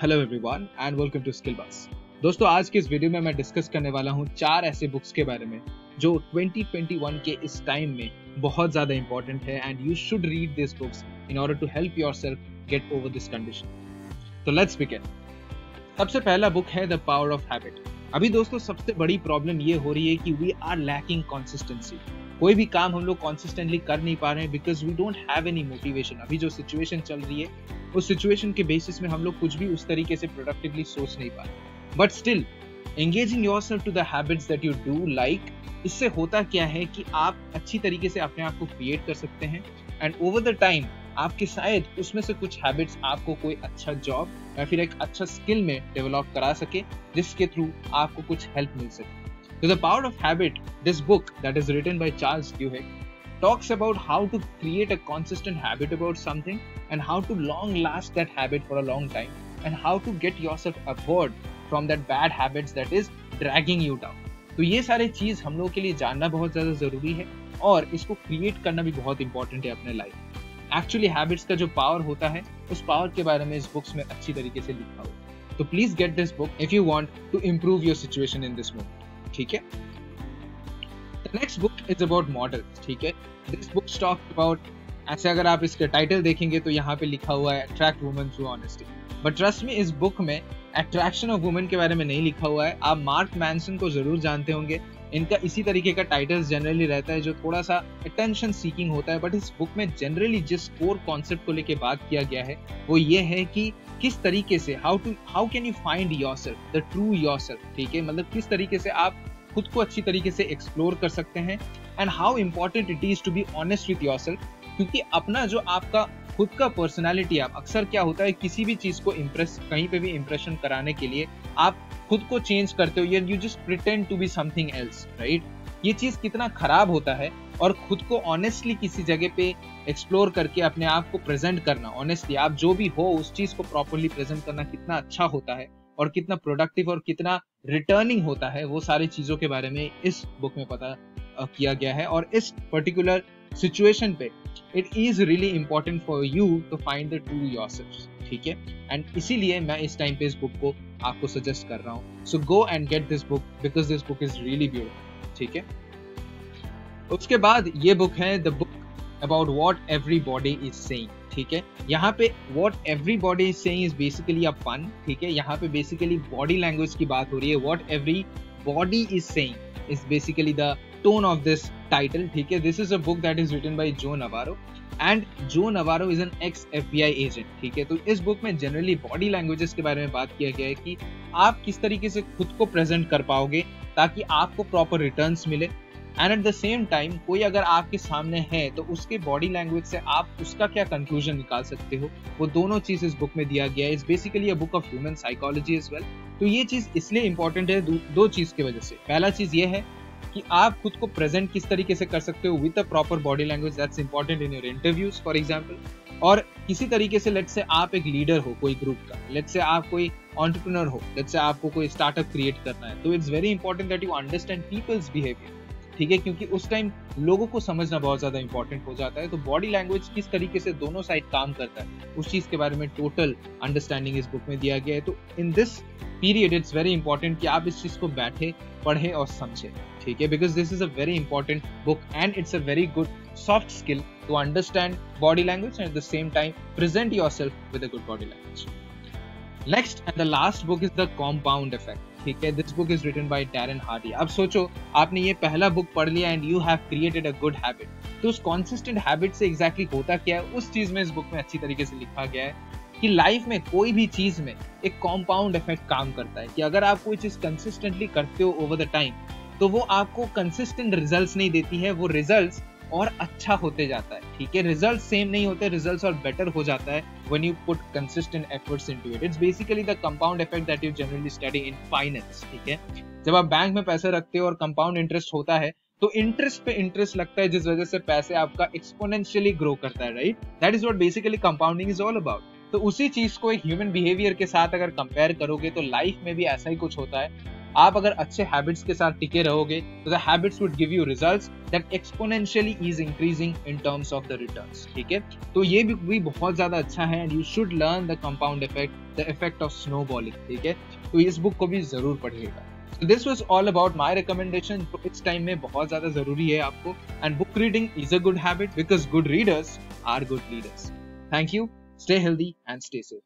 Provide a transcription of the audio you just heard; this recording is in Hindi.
Hello everyone and welcome to Skill Bus. दोस्तों, आज के इस वीडियो में मैं डिस्कस करने वाला हूं 4 ऐसे बुक्स के बारे में जो 2021 के इस टाइम में बहुत ज्यादा इंपॉर्टेंट है and you should read this books in order to help yourself get over this condition. तो लेट्स बिगिन। सबसे पहला बुक है द पावर ऑफ हैबिट। अभी दोस्तों सबसे बड़ी प्रॉब्लम ये हो रही है कि वी आर लैकिंग कंसिस्टेंसी। कोई भी काम हम लोग कंसिस्टेंटली कर नहीं पा रहे हैं because we don't have any motivation. अभी जो सिचुएशन चल रही है उस सिचुएशन के बेसिस में हम लोग कुछ भी उस तरीके से प्रोडक्टिवली सोच नहीं पा रहे। But still engaging yourself to the habits that you do like, इससे होता क्या है कि आप अच्छी तरीके से अपने आप को क्रिएट कर सकते हैं एंड ओवर द टाइम आपके शायद उसमें से कुछ हैबिट्स आपको कोई अच्छा जॉब या फिर एक अच्छा स्किल में डेवलप करा सके जिसके थ्रू आपको कुछ हेल्प मिल सके। So the power of habit, this book that is written by Charles Duhigg talks about how to create a consistent habit about something and how to long last that habit for a long time and how to get yourself aboard from that bad habits that is dragging you down. तो ये सारे चीज हम लोग के लिए जानना बहुत ज्यादा जरूरी है और इसको क्रिएट करना भी बहुत इंपॉर्टेंट है अपने लाइफ। एक्चुअली हैबिट्स का जो पावर होता है उस पावर के बारे में इस बुक्स में अच्छी तरीके से लिखा हुआ है। तो please get this book if you want to improve your situation in this moment. ठीक है। The next book is about models। ठीक है। This book talks about, ऐसे अगर आप इसके टाइटल देखेंगे तो यहाँ पे लिखा हुआ है attract women through honesty. But trust me, इस बुक में अट्रैक्शन ऑफ वुमेन के बारे में नहीं लिखा हुआ है। आप मार्क मैनसन को जरूर जानते होंगे। इनका इसी तरीके का टाइटल्स जनरली रहता है जो थोड़ा सा अटेंशन सीकिंग होता है। बट इस बुक में जनरली जिस कोर कॉन्सेप्ट को लेके बात किया गया है वो ये है कि किस तरीके से how can you find yourself, the true yourself. ठीक है, मतलब किस तरीके से आप खुद को अच्छी तरीके से एक्सप्लोर कर सकते हैं and how important it is to be honest with yourself. क्योंकि अपना जो आपका खुद का पर्सनालिटी, आप अक्सर क्या होता है किसी भी चीज को इम्प्रेस, कहीं पे भी इम्प्रेशन कराने के लिए आप खुद को चेंज करते हो, you just pretend to be something else, right. ये चीज कितना खराब होता है और खुद को ऑनेस्टली किसी जगह पे एक्सप्लोर करके अपने आप को प्रेजेंट करना, ऑनेस्टली आप जो भी हो उस चीज को प्रॉपरली प्रेजेंट करना कितना अच्छा होता है और कितना प्रोडक्टिव और कितना रिटर्निंग होता है, वो सारी चीजों के बारे में इस बुक में पता किया गया है। और इस पर्टिकुलर सिचुएशन पे it is really important for you to find the true yourself. ठीक है, एंड इसीलिए मैं इस टाइम पे इस बुक को आपको सजेस्ट कर रहा हूँ। So go and get this book because this book is really beautiful. ठीक है। उसके बाद ये बुक है the book about what everybody is saying. ठीक है, यहाँ पे what everybody is saying is basically a fun. ठीक है, यहाँ पे बेसिकली बॉडी लैंग्वेज की बात हो रही है। What everybody is saying is basically the tone of this title. ठीक है, this is a book that is written by Joe Navarro and Joe Navarro is an ex FBI agent. ठीक है, तो इस बुक में जनरली बॉडी लैंग्वेजेस के बारे में बात किया गया है कि आप किस तरीके से खुद को प्रेजेंट कर पाओगे ताकि आपको प्रॉपर रिटर्न्स मिले and at the same time कोई अगर आपके सामने है तो उसके बॉडी लैंग्वेज से आप उसका क्या कंक्लूजन निकाल सकते हो, वो दोनों चीज इस बुक में दिया गया है। It's basically a book of human psychology as well. तो ये चीज इसलिए इंपॉर्टेंट है दो चीज की वजह से। पहला चीज ये है कि आप खुद को प्रेजेंट किस तरीके से कर सकते हो with a proper body language, that's important in your interviews for example. और किसी तरीके से लेट्स से आप एक लीडर हो कोई ग्रुप का, लेट्स से आप कोई एंटरप्रेन्योर हो, लेट्स से आपको कोई स्टार्टअप क्रिएट करना है, तो it's very important that you understand peoples behaviour. ठीक है, क्योंकि उस टाइम लोगों को समझना बहुत ज्यादा इंपॉर्टेंट हो जाता है। तो बॉडी लैंग्वेज किस तरीके से दोनों साइड काम करता है उस चीज के बारे में टोटल अंडरस्टैंडिंग इस बुक में दिया गया है। तो in this period it's very important कि आप इस चीज को बैठे, पढ़े और समझे। ठीक है, because this is a very important book and it's a very good soft skill to understand body language and at the same time present yourself with a good body language. Next and the last book is the compound effect. ठीक है, this book is written by Darren Hardy. अब सोचो आपने ये पहला बुक पढ़ लिया and you have created a good habit. तो उस कॉन्सिस्टेंट हैबिट से एग्जैक्टली होता क्या है उस चीज में इस बुक में अच्छी तरीके से लिखा गया है कि लाइफ में कोई भी चीज में एक कॉम्पाउंड इफेक्ट काम करता है कि अगर आप कोई चीज कंसिस्टेंटली करते हो ओवर द टाइम तो वो आपको कंसिस्टेंट रिजल्ट्स नहीं देती है, वो रिजल्ट्स और अच्छा होते जाता है। ठीक है, रिजल्ट सेम नहीं होते, रिजल्ट्स और बेटर हो जाता है when you put consistent efforts into it. It's basically the compound effect that you generally study in finance. ठीक है, जब आप बैंक में पैसे रखते हो और कंपाउंड इंटरेस्ट होता है तो इंटरेस्ट पे इंटरेस्ट लगता है जिस वजह से पैसे आपका एक्सपोनेंशियली ग्रो करता है, right. That is what basically compounding is all about. तो उसी चीज को एक ह्यूमन बिहेवियर के साथ अगर कंपेयर करोगे तो लाइफ में भी ऐसा ही कुछ होता है। आप अगर अच्छे हैबिट्स के साथ टिके रहोगे तो the habits would give you results that exponentially is increasing in terms of the returns. ठीक है, तो ये भी बहुत ज्यादा अच्छा है and you should learn the compound effect, the effect of snowballing. ठीक है, तो इस बुक को भी जरूर पढ़िएगा। So this was all about my recommendation। तो इस टाइम में बहुत ज्यादा जरूरी है आपको, and book reading is a good habit because good readers are good leaders। Thank you, stay healthy and stay safe।